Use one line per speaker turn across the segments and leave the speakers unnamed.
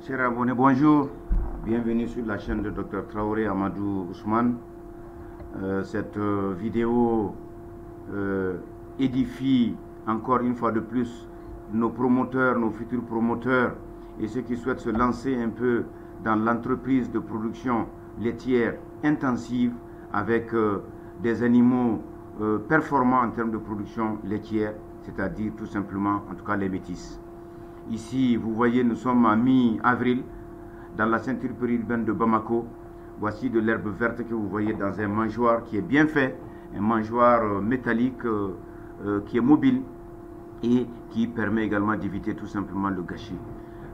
Chers abonnés, bonjour. Bienvenue sur la chaîne de Dr Traoré Amadou Ousmane. Cette vidéo édifie encore une fois de plus nos promoteurs, nos futurs promoteurs et ceux qui souhaitent se lancer un peu dans l'entreprise de production laitière intensive avec des animaux performants en termes de production laitière, c'est-à-dire tout simplement, en tout cas, les métis. Ici, vous voyez, nous sommes à mi-avril, dans la ceinture périurbaine de Bamako. Voici de l'herbe verte que vous voyez dans un mangeoire qui est bien fait, un mangeoire métallique qui est mobile et qui permet également d'éviter tout simplement le gâchis.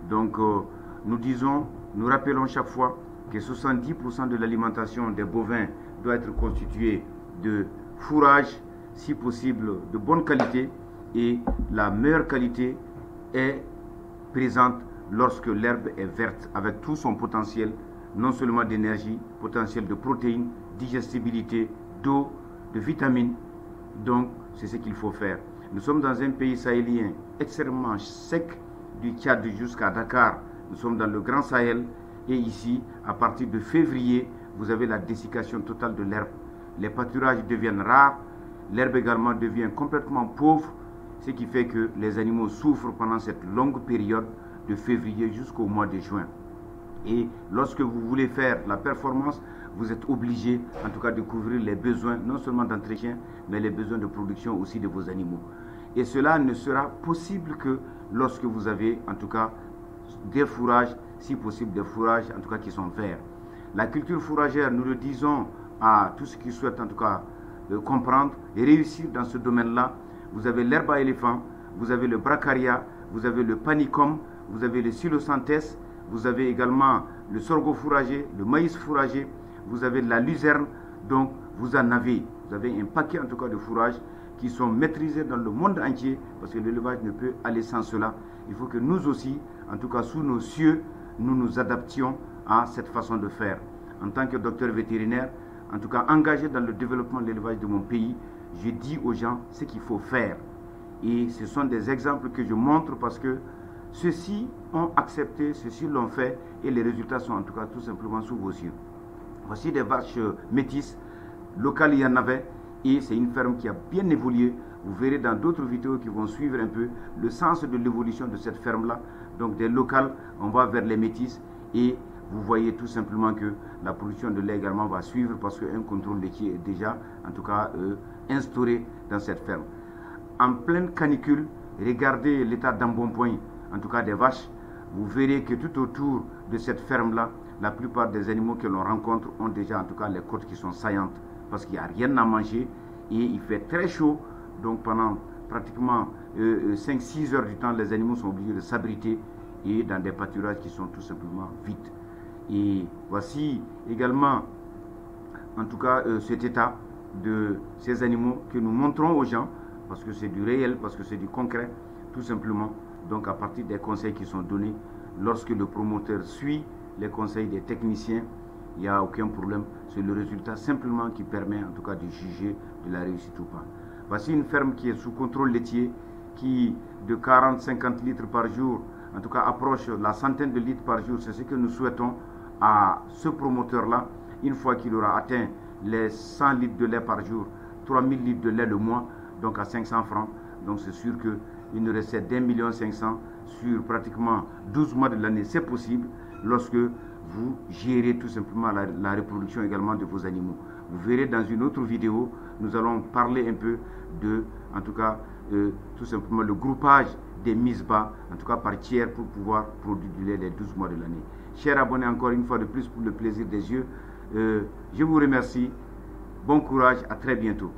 Donc, nous rappelons chaque fois que 70% de l'alimentation des bovins doit être constituée de fourrage, si possible de bonne qualité, et la meilleure qualité est présente lorsque l'herbe est verte avec tout son potentiel, non seulement d'énergie, potentiel de protéines, digestibilité, d'eau, de vitamines. Donc, c'est ce qu'il faut faire. Nous sommes dans un pays sahélien extrêmement sec, du Tchad jusqu'à Dakar. Nous sommes dans le Grand Sahel et ici, à partir de février, vous avez la dessiccation totale de l'herbe. Les pâturages deviennent rares, l'herbe également devient complètement pauvre, ce qui fait que les animaux souffrent pendant cette longue période de février jusqu'au mois de juin. Et lorsque vous voulez faire la performance, vous êtes obligé en tout cas de couvrir les besoins non seulement d'entretien, mais les besoins de production aussi de vos animaux. Et cela ne sera possible que lorsque vous avez en tout cas des fourrages, si possible des fourrages en tout cas qui sont verts. La culture fourragère, nous le disons à tous ceux qui souhaitent en tout cas comprendre et réussir dans ce domaine-là. Vous avez l'herbe à éléphant, vous avez le bracaria, vous avez le panicum, vous avez le Silocenthes, vous avez également le sorgho fourragé, le maïs fourragé, vous avez la luzerne. Donc vous en avez. Vous avez un paquet en tout cas de fourrages qui sont maîtrisés dans le monde entier parce que l'élevage ne peut aller sans cela. Il faut que nous aussi, en tout cas sous nos cieux, nous nous adaptions à cette façon de faire. En tant que docteur vétérinaire, en tout cas engagé dans le développement de l'élevage de mon pays, je dis aux gens ce qu'il faut faire. Et ce sont des exemples que je montre parce que ceux-ci ont accepté, ceux-ci l'ont fait et les résultats sont en tout cas tout simplement sous vos yeux. Voici des vaches métisses. Locales, il y en avait et c'est une ferme qui a bien évolué. Vous verrez dans d'autres vidéos qui vont suivre un peu le sens de l'évolution de cette ferme-là. Donc des locales, on va vers les métisses et vous voyez tout simplement que la production de lait également va suivre parce qu'un contrôle laitier est déjà en tout cas instauré dans cette ferme. En pleine canicule, regardez l'état d'embonpoint, en tout cas des vaches. Vous verrez que tout autour de cette ferme-là, la plupart des animaux que l'on rencontre ont déjà en tout cas les côtes qui sont saillantes parce qu'il n'y a rien à manger et il fait très chaud. Donc pendant pratiquement 5-6 heures du temps, les animaux sont obligés de s'abriter et dans des pâturages qui sont tout simplement vides. Et voici également en tout cas cet état de ces animaux que nous montrons aux gens parce que c'est du réel, parce que c'est du concret tout simplement. Donc à partir des conseils qui sont donnés, lorsque le promoteur suit les conseils des techniciens, il n'y a aucun problème. C'est le résultat simplement qui permet en tout cas de juger de la réussite ou pas. Voici une ferme qui est sous contrôle laitier qui de 40-50 litres par jour en tout cas approche la centaine de litres par jour. C'est ce que nous souhaitons à ce promoteur-là. Une fois qu'il aura atteint les 100 litres de lait par jour, 3000 litres de lait le mois, donc à 500 francs. Donc c'est sûr qu'une recette d'1,5 million sur pratiquement 12 mois de l'année, c'est possible lorsque vous gérez tout simplement la reproduction également de vos animaux. Vous verrez dans une autre vidéo, nous allons parler un peu de, en tout cas, tout simplement le groupage des mises bas, en tout cas par tiers, pour pouvoir produire du lait les 12 mois de l'année. Chers abonnés, encore une fois de plus pour le plaisir des yeux, je vous remercie. Bon courage, à très bientôt.